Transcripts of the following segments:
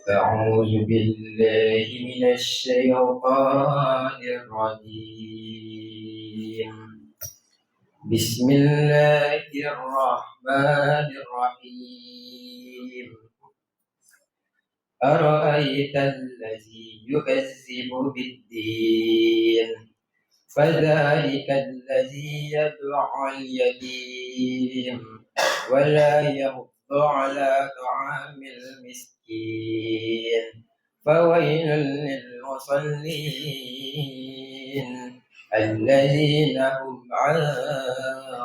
أعوذ بالله من الشيطان الرجيم. بسم الله الرحمن الرحيم. أرأيت الذي يكذب بالدين فذلك الذي يدعو اليتيم ولا يحض على طعام المسكين فويل للمصلين الذين هم عن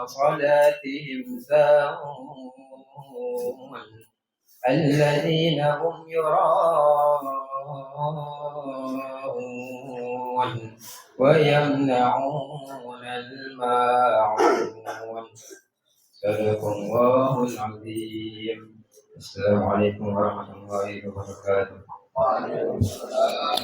صلاتهم ساهون الذين هم يراءون ويمنعون الماعون. صدق الله العظيم. السلام عليكم ورحمة الله وبركاته. وعليكم السلام.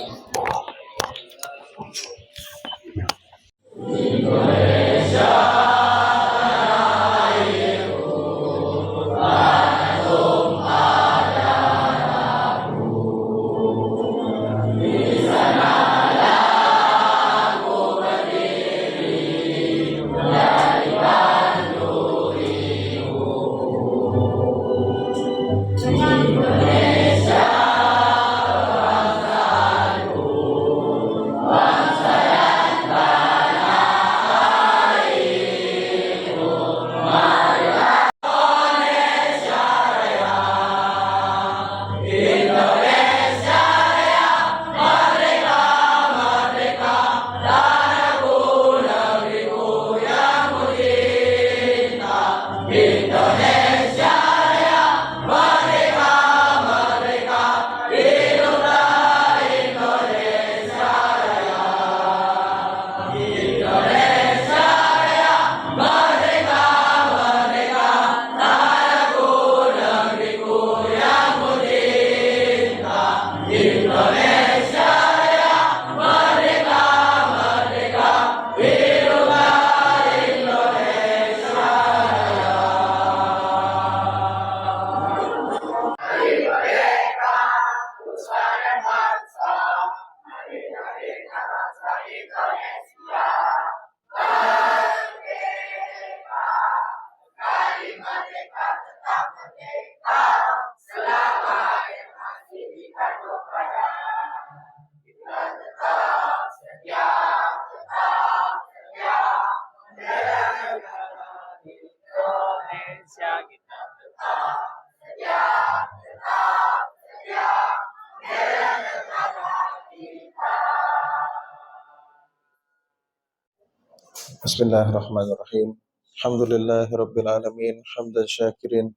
Bismillahirrahmanirrahim. Alhamdulillahirabbil alamin, hamdan syakirin,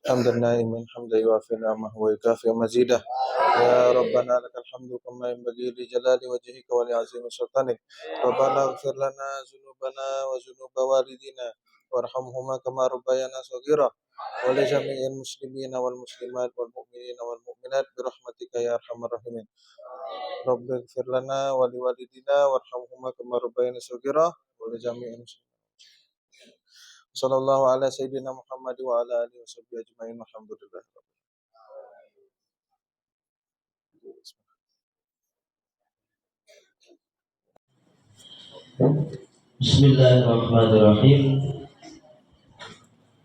hamdan naimin, hamdan yuafi ni'amahu wa yukafi mazidah. Ya Rabbana lakal hamdu kama yanbaghi li jalali wajhika wa li 'azimi sultanik. Rabbana ighfir lana dzunubana wa dzunuba walidina warhamhuma kama rabbayana shaghira wa li jami'il muslimina wal muslimat wal mu'minina wal mu'minat bi rahmatika ya arhamar rahimin. Rabbi ighfir lana wa li walidina warhamhuma kama rabbayana shaghira wa li jami'il muslimin. Sallallahu ala sayyidina Muhammad wa ala alihi washabbihi ajma'in. Alhamdulillah. Bismillahirrahmanirrahim.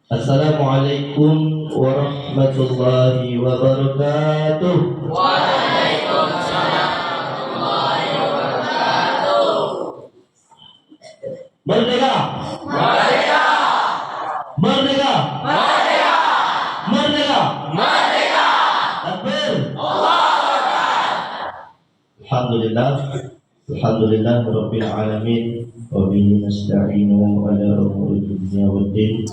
Assalamualaikum warahmatullahi wabarakatuh. Waalaikumsalam warahmatullahi wabarakatuh. Merdeka! Merdeka! Merdeka! Merdeka! Merdeka! Merdeka! Takbir! Allahu Akbar. Alhamdulillah. Alhamdulillah Rabbil Alamin. Wa bihi nasta'inu ala umuri dunya waddin.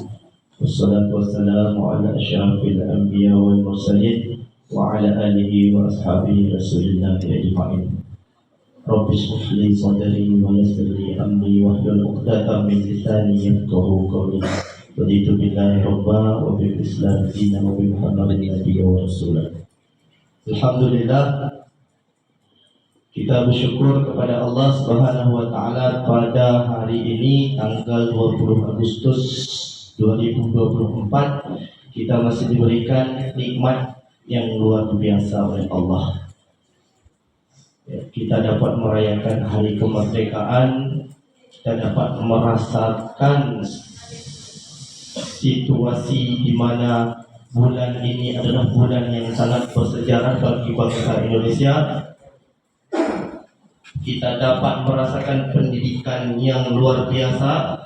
Wassalatu wassalamu ala asyrafil anbiya wal mursalin وعلى آله وأصحابه رسول الله أجمعين. رب اشرح لي صدري ويسر لي أمري واحلل عقدة من لساني يفقهوا قولي. رضيت بالله ربا وبالإسلام دينا وبمحمد نبيا ورسولا. Alhamdulillah, kita bersyukur kepada Allah Subhanahu wa taala pada hari ini tanggal 20 Agustus 2024 kita masih diberikan nikmat yang luar biasa oleh Allah. Kita dapat merayakan hari kemerdekaan, kita dapat merasakan situasi di mana bulan ini adalah bulan yang sangat bersejarah bagi bangsa Indonesia. Kita dapat merasakan pendidikan yang luar biasa,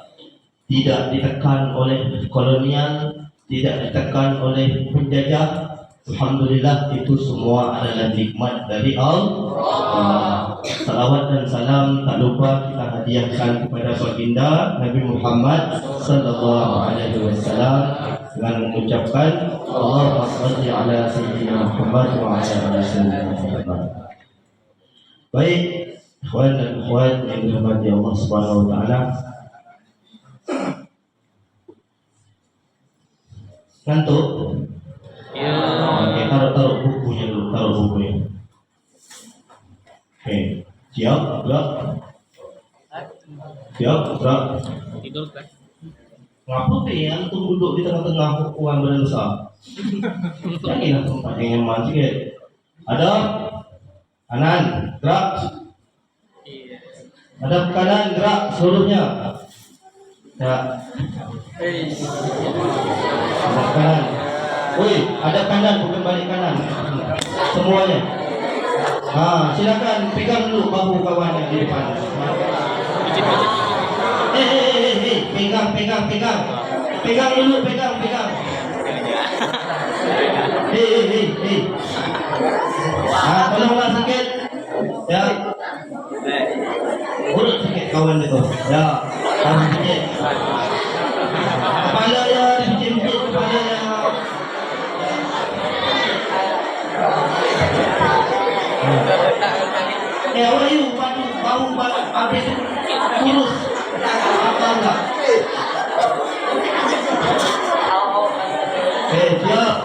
tidak ditekan oleh kolonial, tidak ditekan oleh penjajah. Alhamdulillah, itu semua adalah nikmat dari Allah. Salawat dan salam tak lupa kita hadiahkan kepada baginda Nabi Muhammad sallallahu alaihi wasallam dengan mengucapkan Allahumma shalli ala sayyidina Muhammad wa ala ali sayyidina Muhammad. Baik, ikhwan dan akhwat yang dirahmati Allah Subhanahu wa taala. Ngantuk? Ya. Oke, taruh bukunya dulu, taruh bukunya. Oke, siap, gerak. Siap, gerak. Tidur kan? Ngapa ya antum duduk di tengah-tengah uang badan besar? Janganlah tempat yang nyaman sikit. Ada kanan, gerak. Ada kanan, gerak seluruhnya. Ya. Ada kanan. Woi, ada kanan, bukan balik kanan. Semuanya. Silakan pegang dulu bahu kawan yang di depan. Pegang. Pegang dulu, pegang. Tolonglah sikit. Ya. Urut sikit kawan itu. Ya, tahan sikit. Kepala ya, dipijit kepala ya. Wayu, bau habis kurus. Apa enggak? Siap.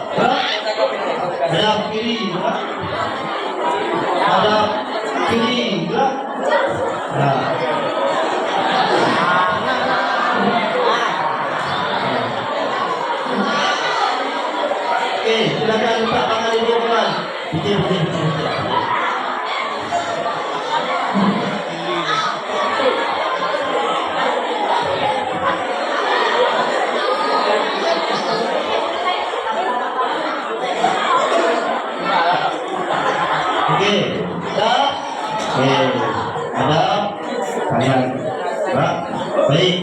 Hadap kiri, hadap kiri, silakan letak tangan di bawah. Betul. Ada kanan, baik.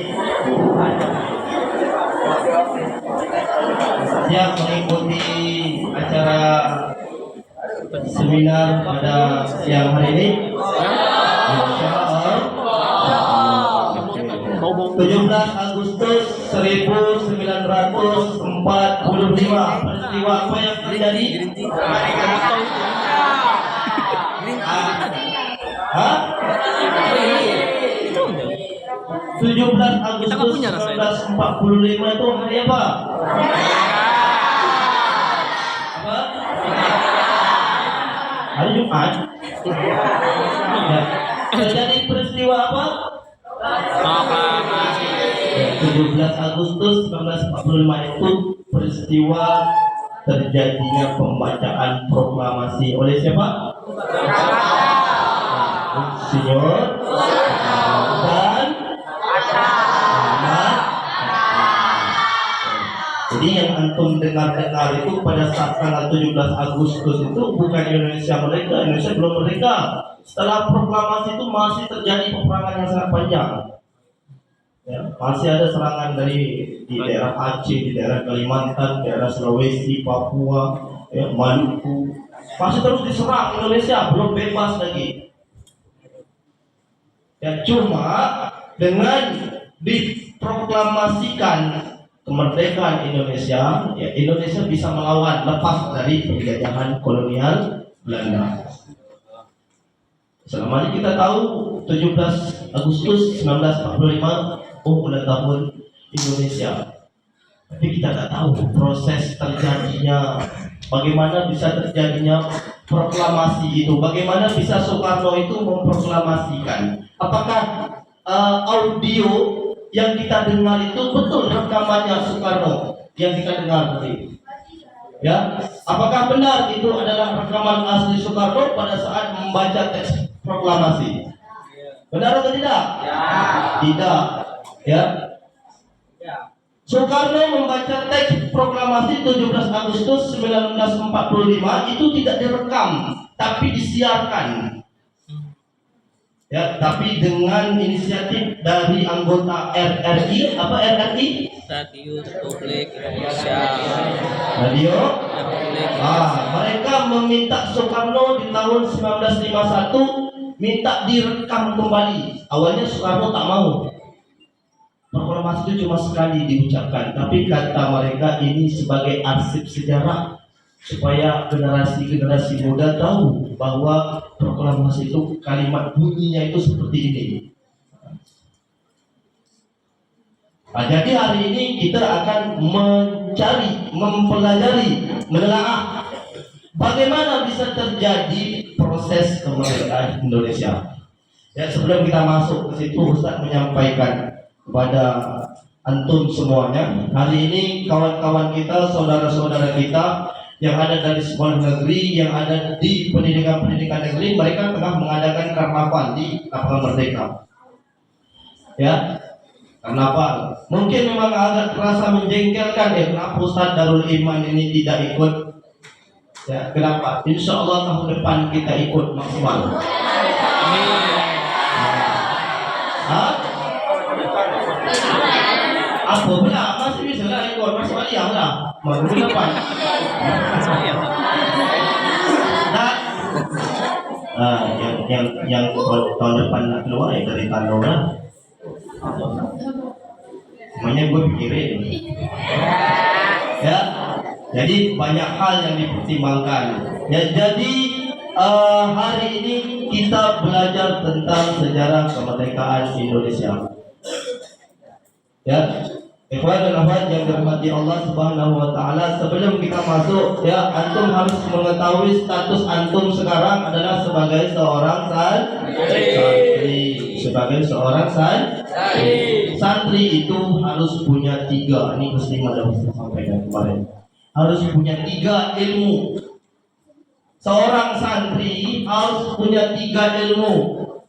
Siap mengikuti acara seminar pada siang hari ini. Insyaallah 17 Agustus 1945 peristiwa apa yang terjadi? 17 Agustus 1945 itu hari apa? Hari Jumat. Terjadi peristiwa apa? 17 Agustus 1945 itu peristiwa terjadinya pembacaan proklamasi oleh siapa? Insinyur dan Jadi yang antum dengar-dengar itu pada saat tanggal 17 Agustus itu bukan Indonesia merdeka, Indonesia belum merdeka. Setelah proklamasi itu masih terjadi peperangan yang sangat panjang. Ya, masih ada serangan dari di daerah Aceh, di daerah Kalimantan, daerah Sulawesi, Papua, ya, Maluku. Masih terus diserang Indonesia, belum bebas lagi. Ya, cuma dengan diproklamasikan kemerdekaan Indonesia, ya, Indonesia bisa melawan lepas dari penjajahan kolonial Belanda. Selama ini kita tahu 17 Agustus 1945 ulang tahun Indonesia. Tapi kita tidak tahu proses terjadinya, bagaimana bisa terjadinya proklamasi itu, bagaimana bisa Soekarno itu memproklamasikan. Apakah audio yang kita dengar itu betul rekamannya Soekarno yang kita dengar tadi? Ya, apakah benar itu adalah rekaman asli Soekarno pada saat membaca teks proklamasi? Benar atau tidak? Ya. Tidak. Ya. Soekarno membaca teks proklamasi 17 Agustus 1945 itu tidak direkam, tapi disiarkan. Ya, tapi dengan inisiatif dari anggota RRI, apa RRI? Radio Republik Indonesia. Radio Republik Indonesia. Mereka meminta Soekarno di tahun 1951 minta direkam kembali. Awalnya Soekarno tak mau. Proklamasi itu cuma sekali diucapkan, tapi kata mereka ini sebagai arsip sejarah supaya generasi-generasi muda tahu bahwa proklamasi itu kalimat bunyinya itu seperti ini. Nah, jadi hari ini kita akan mencari, mempelajari, menelaah bagaimana bisa terjadi proses kemerdekaan Indonesia. Ya, sebelum kita masuk ke situ, Ustaz menyampaikan kepada antum semuanya, hari ini kawan-kawan kita, saudara-saudara kita yang ada dari sekolah negeri, yang ada di pendidikan-pendidikan negeri, mereka tengah mengadakan karnaval di lapangan Merdeka. Ya, karnaval. Mungkin memang agak terasa menjengkelkan, kenapa Ustaz Darul Iman ini tidak ikut? Ya, kenapa? Insya Allah tahun depan kita ikut maksimal. Apa pula? Masih bisa lah ikut, masih balik lah. Tahun depan. Yang tahun depan nak keluar ya dari Tano lah. Semuanya gue pikirin. Ya, jadi banyak hal yang dipertimbangkan. Ya, jadi hari ini kita belajar tentang sejarah kemerdekaan Indonesia. Ya, ikhwan dan akhwat yang dirahmati Allah Subhanahu wa taala, sebelum kita masuk, ya, antum harus mengetahui status antum sekarang adalah sebagai seorang santri. Sebagai seorang santri itu harus punya 3. Ini muslim ada sampaikan kemarin. Harus punya 3 ilmu. Seorang santri harus punya 3 ilmu.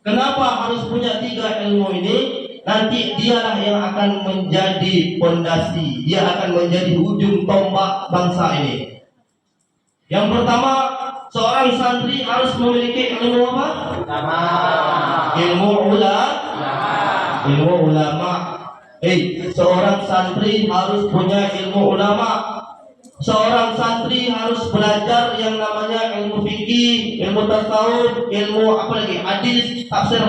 Kenapa harus punya 3 ilmu ini? Nanti dialah yang akan menjadi fondasi, dia akan menjadi ujung tombak bangsa ini. Yang pertama, seorang santri harus memiliki ilmu apa? Ilmu ulama. Seorang santri harus punya ilmu ulama. Seorang santri harus belajar yang namanya ilmu fikih, ilmu tasawuf, ilmu apa lagi? Hadis, tafsir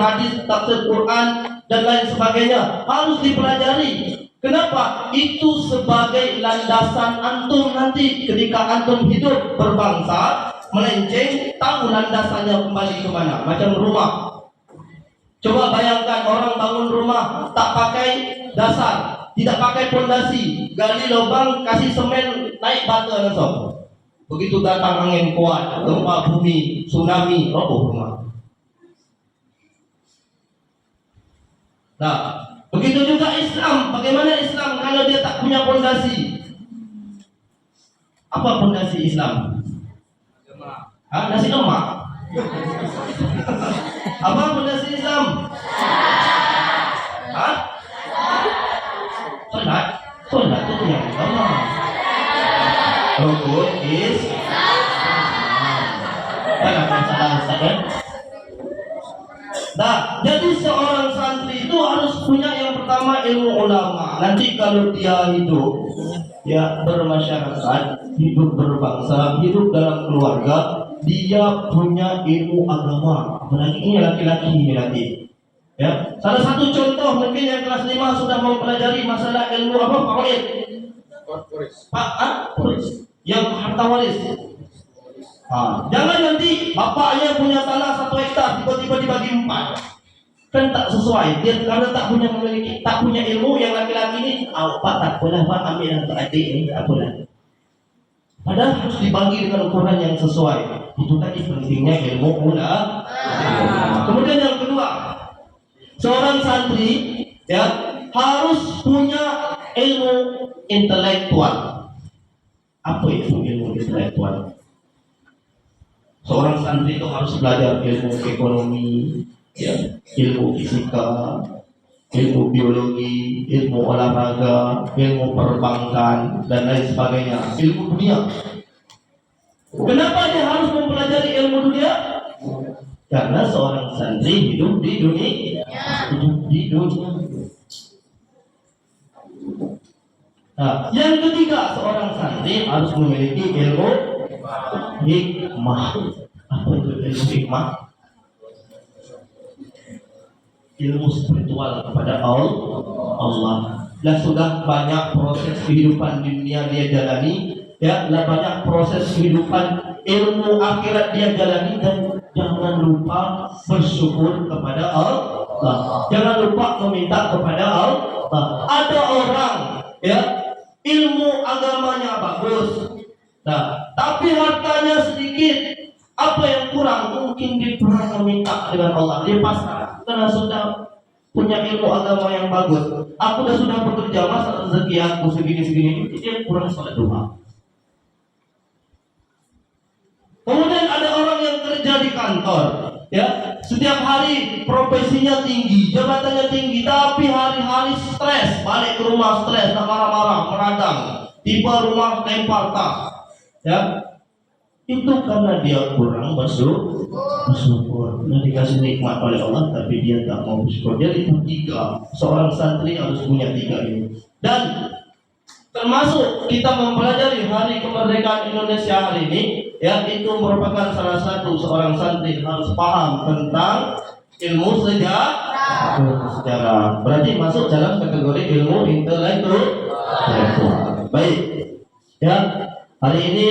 Quran dan lain sebagainya harus dipelajari. Kenapa? Itu sebagai landasan antum nanti ketika antum hidup berbangsa, melenceng, tahu landasannya kembali ke mana. Macam rumah. Coba bayangkan orang bangun rumah tak pakai dasar, tidak pakai pondasi, gali lubang, kasih semen, naik batu langsung. Begitu datang angin kuat, gempa bumi, tsunami, roboh rumah. Nah, begitu juga Islam. Bagaimana Islam kalau dia tak punya pondasi? Apa pondasi Islam? Nasi lemak. Apa pondasi Islam? Solat itu yang pertama. Rukun Islam. Kenapa salah Ustaz? Nah, jadi seorang santri itu harus punya yang pertama ilmu ulama. Nanti kalau dia hidup, ya bermasyarakat, hidup berbangsa, hidup dalam keluarga, dia punya ilmu agama. Apalagi ini laki-laki ini nanti. Ya, salah satu contoh mungkin yang kelas 5 sudah mempelajari masalah ilmu apa? Faraid. Yang harta waris. Jangan nanti bapaknya punya tanah 1 hektar tiba-tiba dibagi 4. Kan tak sesuai. Dia karena tak punya ilmu. Yang laki-laki ini, Pak tak boleh Pak ambil untuk adik ini, tak boleh. Padahal harus dibagi dengan ukuran yang sesuai. Itu tadi pentingnya ilmu ulama. Kemudian yang kedua, seorang santri harus punya ilmu intelektual. Apa itu ilmu intelektual? Seorang santri itu harus belajar ilmu ekonomi, ilmu fisika, ilmu biologi, ilmu olahraga, ilmu perbankan, dan lain sebagainya. Ilmu dunia. Kenapa dia harus mempelajari ilmu dunia? Karena seorang santri hidup di dunia. Yang ketiga, seorang santri harus memiliki ilmu hikmah. Apa itu ilmu hikmah? Ilmu spiritual kepada Allah. Dan sudah banyak proses kehidupan dunia dia jalani, banyak proses kehidupan ilmu akhirat dia jalani, dan jangan lupa bersyukur kepada Allah. Jangan lupa meminta kepada Allah. Ada orang ilmu agamanya bagus, tapi hartanya sedikit. Apa yang kurang? Mungkin dia kurang meminta dengan Allah. Dia pasrah karena sudah punya ilmu agama yang bagus. Aku sudah bekerja, masa rezeki aku segini-segini. Dia kurang salat duha. Kemudian ada orang yang kerja di kantor, setiap hari profesinya tinggi, jabatannya tinggi, tapi hari-hari stres, balik ke rumah stres, marah-marah, meradang, tiba rumah lempar tas, itu karena dia kurang bersyukur. Dia dikasih nikmat oleh Allah, tapi dia tak mau bersyukur. Jadi 3, seorang santri harus punya 3 ini. Dan termasuk kita mempelajari hari kemerdekaan Indonesia hari ini, itu merupakan salah satu seorang santri harus paham tentang ilmu sejarah. Berarti masuk dalam kategori ilmu intelektual. Baik, hari ini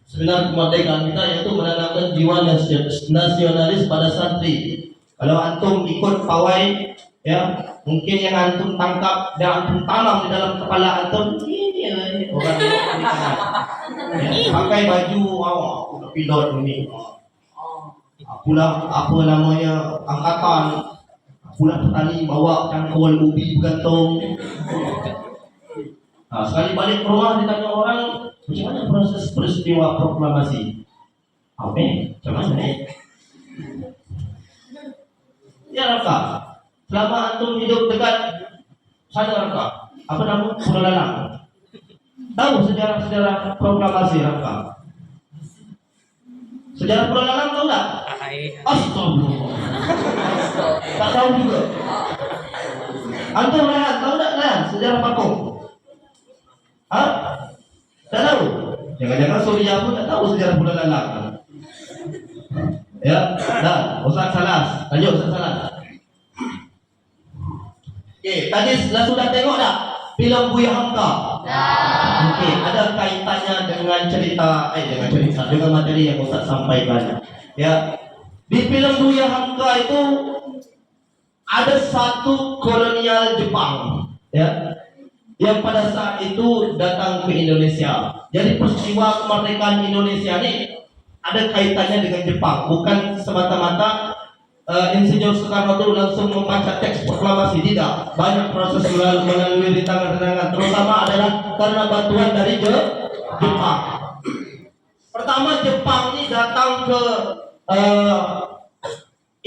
seminar kemerdekaan kita yaitu menanamkan jiwa nasionalis pada santri. Kalau antum ikut pawai, mungkin yang antum tangkap dan antum tanam di dalam kepala antum, ini orang pakai baju udah pilot ini, pula apa namanya angkatan, pula petani bawa cangkul ubi bergantung. Sekali balik ke rumah ditanya orang, bagaimana proses peristiwa proklamasi? Macam mana? Ya Raka, selama antum hidup dekat sana Raka, apa nama Pulau Lalang? Tahu sejarah proklamasi Raka? Sejarah Pulau Lalang tahu tak? Astagfirullah. Tak tahu juga. Antum Rehan tahu tak Rehan sejarah Pakong? Tak tahu? Jangan-jangan Surya pun tak tahu sejarah Pulau Lalang. Ustaz Salas, lanjut Ustaz Salas. Tadi sudah tengok tak filem Buya Hamka? Ada kaitannya dengan dengan materi yang Ustaz sampaikan. Di filem Buya Hamka itu ada satu kolonial Jepang, yang pada saat itu datang ke Indonesia. Jadi peristiwa kemerdekaan Indonesia ini ada kaitannya dengan Jepang, bukan semata-mata Insinyur Soekarno itu langsung membaca teks proklamasi, tidak. Banyak proses melalui rintangan-rintangan, terutama adalah karena bantuan dari Jepang. Pertama Jepang ini datang ke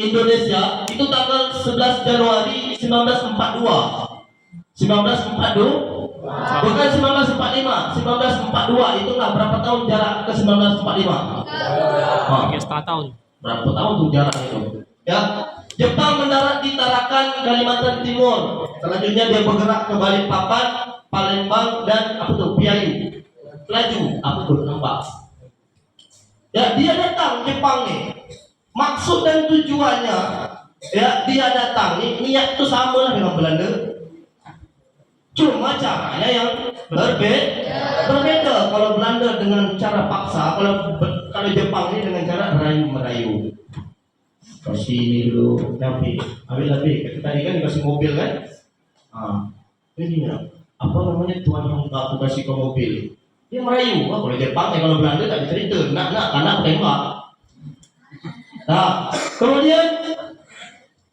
Indonesia itu tanggal 11 Januari 1942. 1942 bukan 1945, 1942. Itulah berapa tahun jarak ke 1945? 3,5 tahun. Berapa tahun tuh jarak itu? Jepang mendarat di Tarakan, Kalimantan Timur. Selanjutnya dia bergerak ke Balikpapan, Palembang, dan Piayu. Laju, nampak? Dia datang Jepang nih. Maksud dan tujuannya, dia datang nih, niat itu sama lah dengan Belanda. Cuma caranya yang Berbeda. Kalau Belanda dengan cara paksa, kalau Jepang ini dengan cara merayu. Kasih ini dulu, ambil lebih. Tadi kan dikasih mobil kan? Ini apa namanya, tuan yang aku kasih ke mobil. Dia merayu. Kalau Jepang, kalau Belanda tak dicerita. Nak, karena aku tembak. Nah, kemudian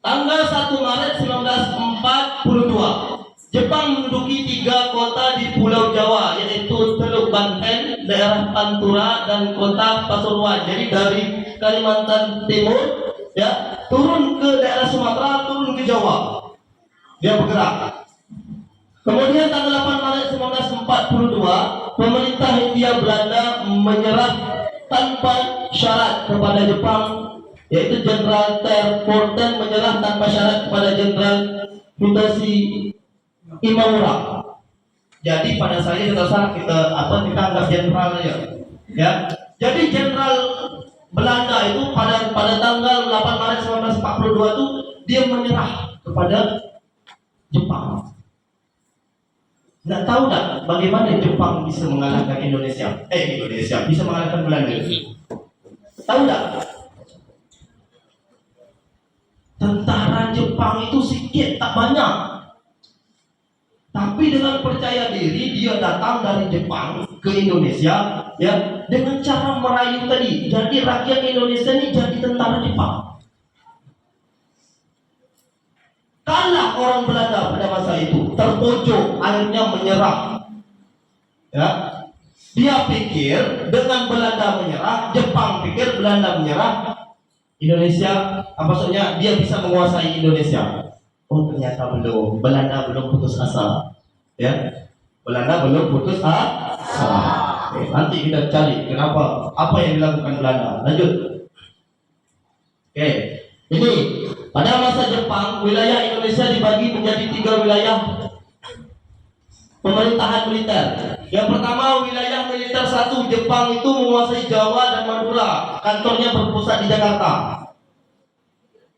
tanggal 1 Maret 1942, Jepang menduduki 3 kota di Pulau Jawa, yaitu Teluk Banten, daerah Pantura, dan kota Pasuruan. Jadi dari Kalimantan Timur, ya, turun ke daerah Sumatera, turun ke Jawa. Dia bergerak. Kemudian tanggal 8 Maret 1942, pemerintah Hindia Belanda menyerah tanpa syarat kepada Jepang, yaitu Jenderal Terporten menyerah tanpa syarat kepada Jenderal Hideyoshi Imamura. Jadi pada saya kita anggap jenderal aja, ya. Jadi Jenderal Belanda itu pada tanggal 8 Maret 1942 itu dia menyerah kepada Jepang. Nggak tahu tak bagaimana Jepang bisa mengalahkan Indonesia bisa mengalahkan Belanda? Tahu tak? Tentara Jepang itu sedikit, tak banyak. Tapi dengan percaya diri dia datang dari Jepang ke Indonesia, ya, dengan cara merayu tadi. Jadi rakyat Indonesia ini jadi tentara Jepang. Kalah orang Belanda pada masa itu, terpojok, akhirnya menyerah. Ya, dia pikir dengan Belanda menyerah, Jepang pikir Belanda menyerah, Indonesia, maksudnya dia bisa menguasai Indonesia. Oh, ternyata belum. Belanda belum putus asa. Ya, Belanda belum putus asa. Oke, nanti kita cari kenapa, apa yang dilakukan Belanda. Lanjut. Oke, ini pada masa Jepang, wilayah Indonesia dibagi menjadi 3 wilayah pemerintahan militer. Yang pertama, wilayah militer 1, Jepang itu menguasai Jawa dan Madura. Kantornya berpusat di Jakarta.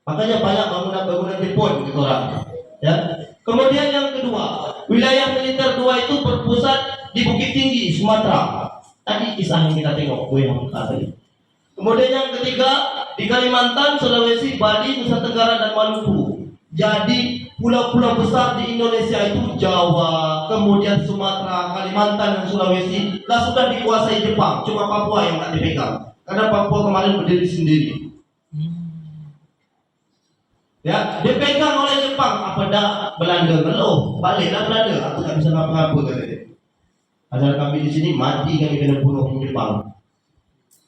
Makanya banyak bangunan-bangunan Jepun gitu orang. Ya. Kemudian yang kedua, wilayah militer 2 itu berpusat di Bukit Tinggi, Sumatera. Tadi kisah yang kita tengok, gue yang tadi. Kemudian yang ketiga, di Kalimantan, Sulawesi, Bali, Nusa Tenggara, dan Maluku. Jadi pulau-pulau besar di Indonesia itu Jawa, kemudian Sumatera, Kalimantan, dan Sulawesi sudah dikuasai Jepang. Cuma Papua yang tak dipegang, karena Papua kemarin berdiri sendiri. Ya, dipegang oleh Jepang. Apa dah Belanda ngeluh, baliklah Belanda, aku tak bisa ngapa-ngapa katanya. Asal kami di sini mati, kami kena bunuh Jepang.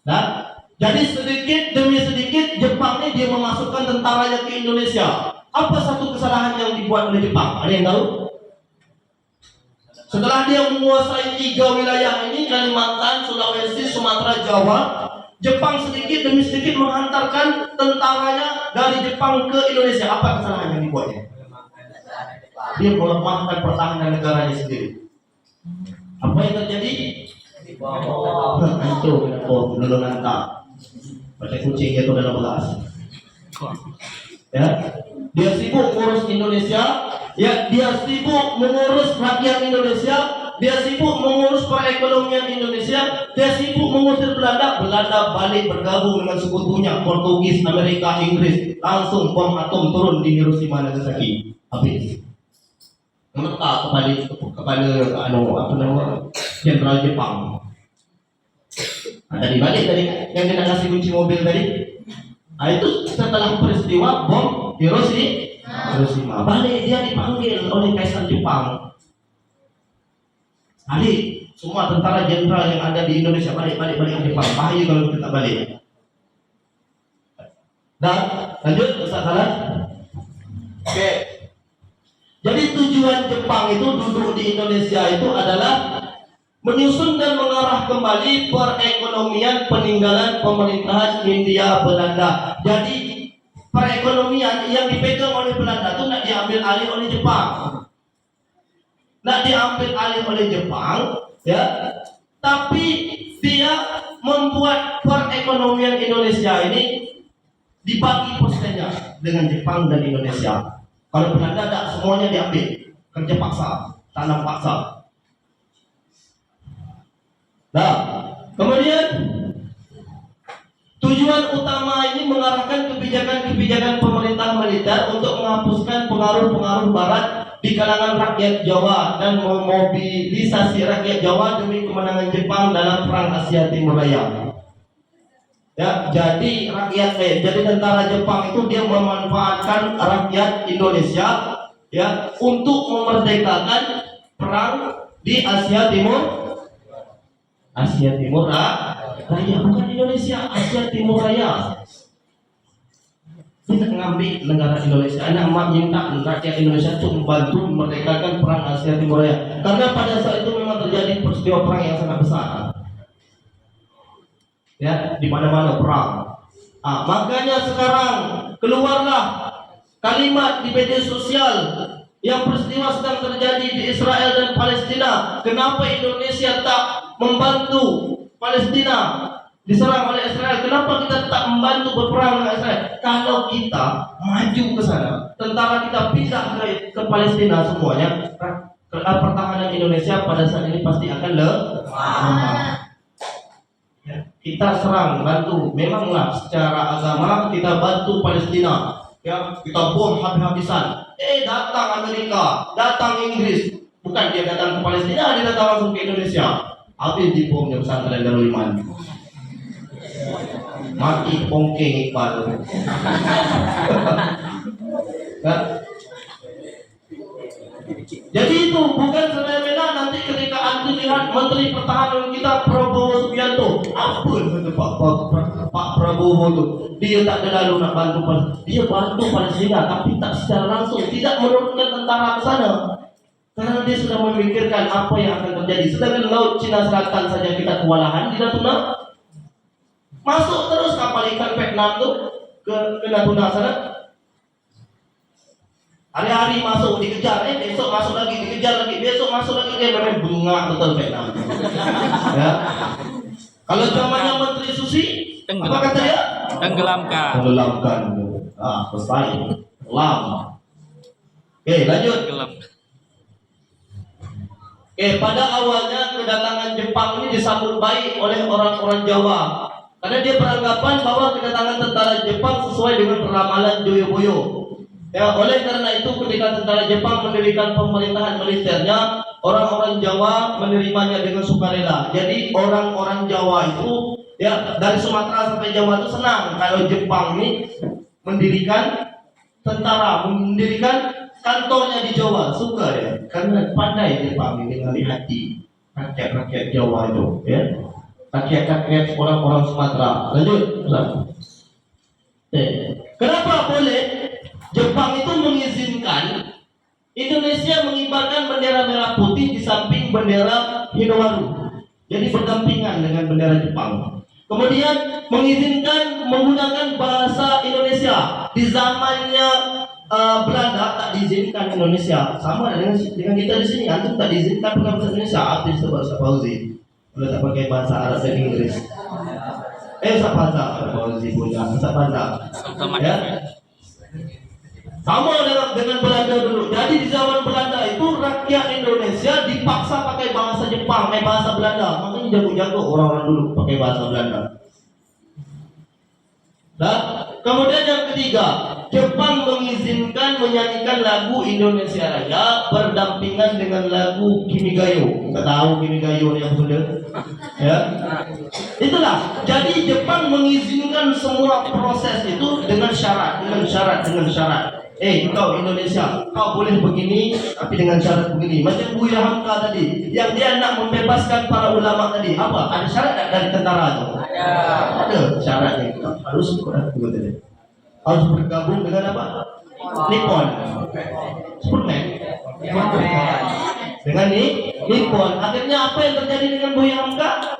Nah, jadi sedikit demi sedikit Jepang ini dia memasukkan tentaranya ke Indonesia. Apa satu kesalahan yang dibuat oleh Jepang? Ada yang tahu? Setelah dia menguasai 3 wilayah ini, Kalimantan, Sulawesi, Sumatera, Jawa, Jepang sedikit demi sedikit menghantarkan tentaranya dari Jepang ke Indonesia. Apa kesalahan yang dibuatnya? Dia melemahkan pertahanan negaranya sendiri. Apa yang terjadi? Itu dulu nanti pakai kucing itu dalam belas. Ya, dia sibuk mengurus Indonesia, ya, dia sibuk mengurus rakyat Indonesia, dia sibuk mengurus perekonomian Indonesia, dia sibuk mengusir Belanda. Belanda balik bergabung dengan sekutunya Portugis, Amerika, Inggris. Langsung bom atom turun di Hiroshima dan Nagasaki. Habis. Meletak kepada Jenderal Jepang. Tadi balik tadi yang kita kasih kunci mobil tadi. Itu setelah peristiwa bom Hiroshima, balik dia dipanggil oleh Kaisar Jepang. Balik semua tentara jenderal yang ada di Indonesia balik ke Jepang. Bahaya kalau kita balik. Dan lanjut Ustaz Salah. Oke. Jadi tujuan Jepang itu duduk di Indonesia itu adalah menyusun dan mengarah kembali perekonomian peninggalan pemerintahan Hindia Belanda. Jadi perekonomian yang dipegang oleh Belanda itu nak diambil alih oleh Jepang. Ya. Tapi dia membuat perekonomian Indonesia ini dibagi porsinya dengan Jepang dan Indonesia. Kalau Belanda tak semuanya diambil, kerja paksa, tanam paksa. Nah, kemudian tujuan utama ini mengarahkan kebijakan-kebijakan pemerintah militer untuk menghapuskan pengaruh-pengaruh Barat di kalangan rakyat Jawa dan memobilisasi rakyat Jawa demi kemenangan Jepang dalam Perang Asia Timur Raya. Ya, jadi tentara Jepang itu dia memanfaatkan rakyat Indonesia ya untuk memerdekakan perang di Asia Timur Raya, bukan Indonesia, Asia Timur Raya. Kita ngambil negara Indonesia, anak minta rakyat Indonesia untuk membantu memerdekakan perang Asia Timur Raya. Karena pada saat itu memang terjadi peristiwa perang yang sangat besar. Ya, di mana-mana perang. Makanya sekarang keluarlah kalimat di media sosial yang peristiwa sedang terjadi di Israel dan Palestina. Kenapa Indonesia tak membantu Palestina diserang oleh Israel? Kenapa kita tak membantu berperang dengan Israel? Kalau kita maju ke sana, tentara kita pindah ke Palestina semuanya, pertahanan Indonesia pada saat ini pasti akan lemah. Ya, kita serang, bantu. Memanglah secara agama kita bantu Palestina. Ya, kita bom habis-habisan. Datang Amerika, datang Inggris. Bukan dia datang ke Palestina, dia datang langsung ke Indonesia. Habis di bomnya pesantren Darul Iman. Mati pongking Iqbal. Ya. Jadi itu bukan semena-mena nanti ketika antum lihat Menteri Pertahanan kita Prabowo Subianto, apa itu Pak Prabowo itu? Dia tak ada lalu nak bantu Palestina. Dia bantu Palestina tapi tak secara langsung, tidak menurunkan tentara ke sana. Karena dia sudah memikirkan apa yang akan terjadi. Sedangkan Laut Cina Selatan saja kita kewalahan di Natuna. Masuk terus kapal ikan Vietnam tuh ke Natuna sana. Hari-hari masuk dikejar, besok masuk lagi dikejar lagi, besok masuk lagi, dia memang bunga betul Vietnam. Ya. Kalau zamannya Menteri Susi, apa kata dia? Tenggelamkan. Selesai. Lama. Oke, lanjut. Pada awalnya kedatangan Jepang ini disambut baik oleh orang-orang Jawa. Karena dia beranggapan bahwa kedatangan tentara Jepang sesuai dengan ramalan Joyoboyo. Ya, oleh karena itu ketika tentara Jepang mendirikan pemerintahan militernya, orang-orang Jawa menerimanya dengan sukarela. Jadi orang-orang Jawa itu ya dari Sumatera sampai Jawa itu senang kalau Jepang ini mendirikan tentara, mendirikan kantornya di Jawa, suka ya. Karena pandai Jepang ini mengambil hati rakyat-rakyat Jawa itu, ya. Rakyat-rakyat orang-orang Sumatera. Lanjut, kenapa boleh Jepang itu mengizinkan Indonesia mengibarkan bendera merah putih di samping bendera Hinomaru, jadi berdampingan dengan bendera Jepang. Kemudian mengizinkan menggunakan bahasa Indonesia di zamannya Belanda tak diizinkan Indonesia, sama dengan kita di sini. Antum tak diizinkan pakai bahasa Indonesia, artis bahasa Fauzi. Kalau tak pakai bahasa Arab dan Inggris. Bahasa Fauzi punya bahasa. Ya. Sama dengan Belanda dulu. Jadi di zaman Belanda itu rakyat Indonesia dipaksa pakai bahasa Jepang, bahasa Belanda. Makanya jago-jago orang-orang dulu pakai bahasa Belanda. Dan kemudian yang ketiga, Jepang mengizinkan menyanyikan lagu Indonesia Raya berdampingan dengan lagu Kimigayo. Kita tahu Kimigayo yang sudah, ya. Itulah. Jadi Jepang mengizinkan semua proses itu dengan syarat. Kau Indonesia, kau boleh begini, tapi dengan syarat begini. Macam Buya Hamka tadi, yang dia nak membebaskan para ulama tadi, apa? Ada syarat tak dari tentara itu? Ada syaratnya. Harus bergabung dengan apa? Nippon. Superman. Dengan Nippon. Akhirnya apa yang terjadi dengan Buya Hamka?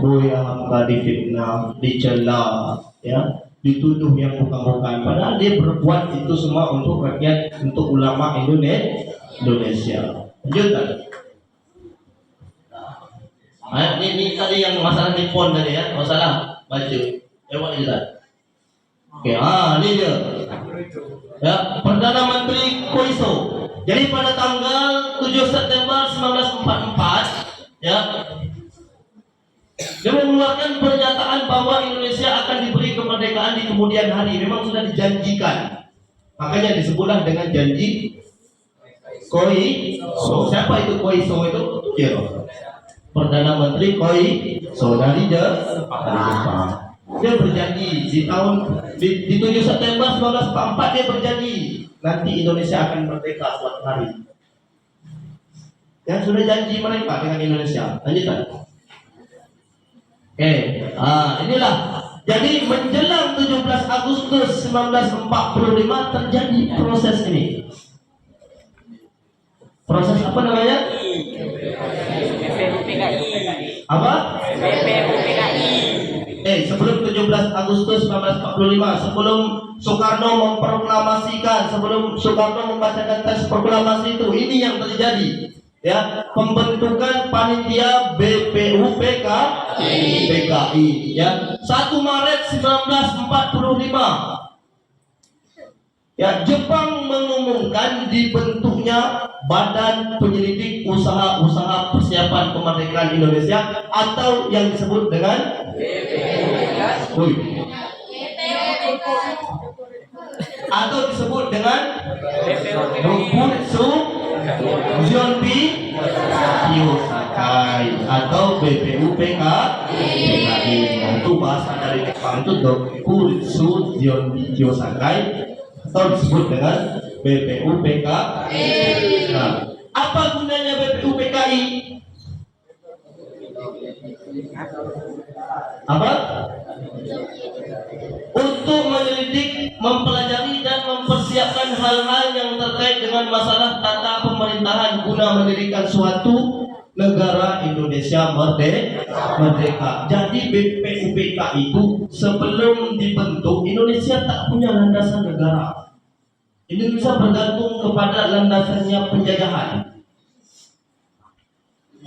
Buya Hamka difitnah, dicela, ya. Dituduh yang bukan-bukan, padahal dia berbuat itu semua untuk rakyat, untuk ulama Indonesia. Lanjutkan. Ini tadi yang masalah Nippon tadi ya, masalah baju. Coba lihat. Oke, ini dia. Ya, Perdana Menteri Koiso. Jadi pada tanggal 7 September 1944, ya, Dia mengeluarkan pernyataan bahwa Indonesia akan diberi kemerdekaan di kemudian hari. Memang sudah dijanjikan. Makanya disebutlah dengan janji Koiso. Siapa itu Koiso itu? Ya, Perdana Menteri Koiso dari Jepang. Dia berjanji di 7 September 1944 dia berjanji nanti Indonesia akan merdeka suatu hari. Yang sudah janji mereka dengan Indonesia. Lanjutkan. Inilah. Jadi menjelang 17 Agustus 1945 terjadi proses ini. Proses apa namanya? Apa? Sebelum 17 Agustus 1945, sebelum Soekarno memproklamasikan, sebelum Soekarno membacakan teks proklamasi itu, ini yang terjadi. Ya, pembentukan panitia PKI ya 1 Maret 1945 ya, Jepang mengumumkan dibentuknya Badan Penyelidik Usaha-Usaha Persiapan Kemerdekaan Indonesia atau yang disebut dengan atau disebut dengan Nobutsu Zonbi Kyosakai atau BPUPKI. Itu bahasa dari Jepang itu Nobutsu Zonbi Kyosakai atau disebut dengan BPUPKI. Nah, apa gunanya BPUPKI? Apa? Untuk menyelidik, mempelajari dan mempersiapkan hal-hal yang terkait dengan masalah tata pemerintahan guna mendirikan suatu negara Indonesia merdeka. Jadi BPUPKI itu sebelum dibentuk Indonesia tak punya landasan negara. Indonesia bergantung kepada landasannya penjajahan.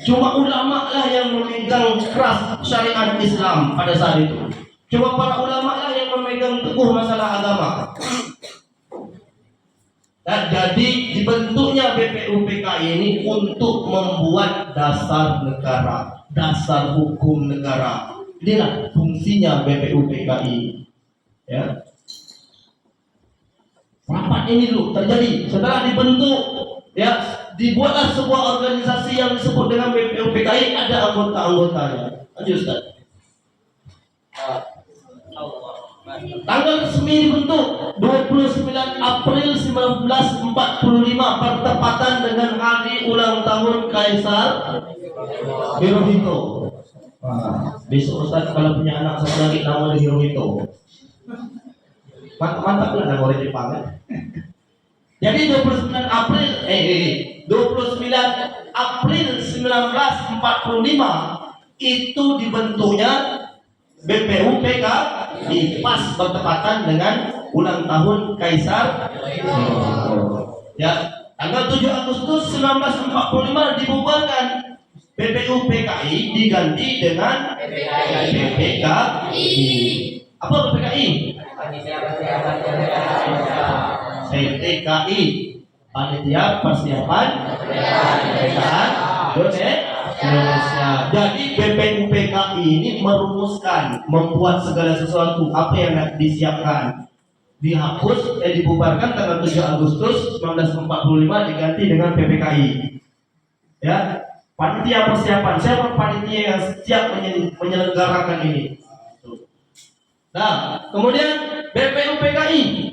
Cuma ulama lah yang memegang keras syariat Islam pada saat itu. Cuma para ulama lah yang memegang teguh masalah agama. Dan jadi dibentuknya BPUPKI ini untuk membuat dasar negara, dasar hukum negara. Inilah fungsinya BPUPKI. Ya. Rapat ini dulu terjadi setelah dibentuk, ya, dibuatlah sebuah organisasi yang disebut dengan BPUPKI, ada anggota-anggotanya. Lanjut, Ustaz. Tanggal resmi dibentuk 29 April 1945 bertepatan dengan hari ulang tahun Kaisar Hirohito. Besok Ustaz kalau punya anak satu lagi nama Hirohito. Mantap lah nama orang Jepang kan? Jadi 29 April 1945 itu dibentuknya BPUPKI pas bertepatan dengan ulang tahun Kaisar. Ya, tanggal 7 Agustus 1945 dibubarkan. BPUPKI diganti dengan PPKI. Apa PPKI? PTKI, Panitia Persiapan Kemerdekaan Indonesia. Jadi BPUPKI ini merumuskan, membuat segala sesuatu apa yang disiapkan. Dihapus, dibubarkan tanggal 7 Agustus 1945 diganti dengan PPKI. Ya, panitia persiapan. Siapa panitia yang siap menyelenggarakan ini? Nah, kemudian BPUPKI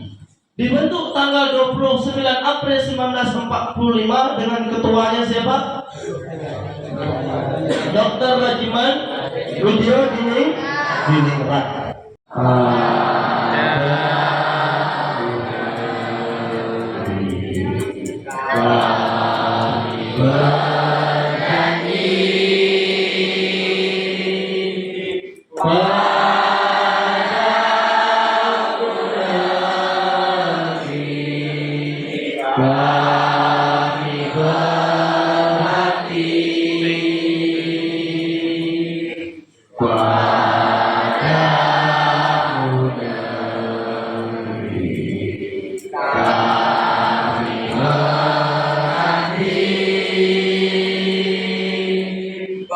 dibentuk tanggal 29 April 1945 dengan ketuanya siapa? Dr. Rajiman Widyo Diningrat.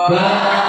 Bye.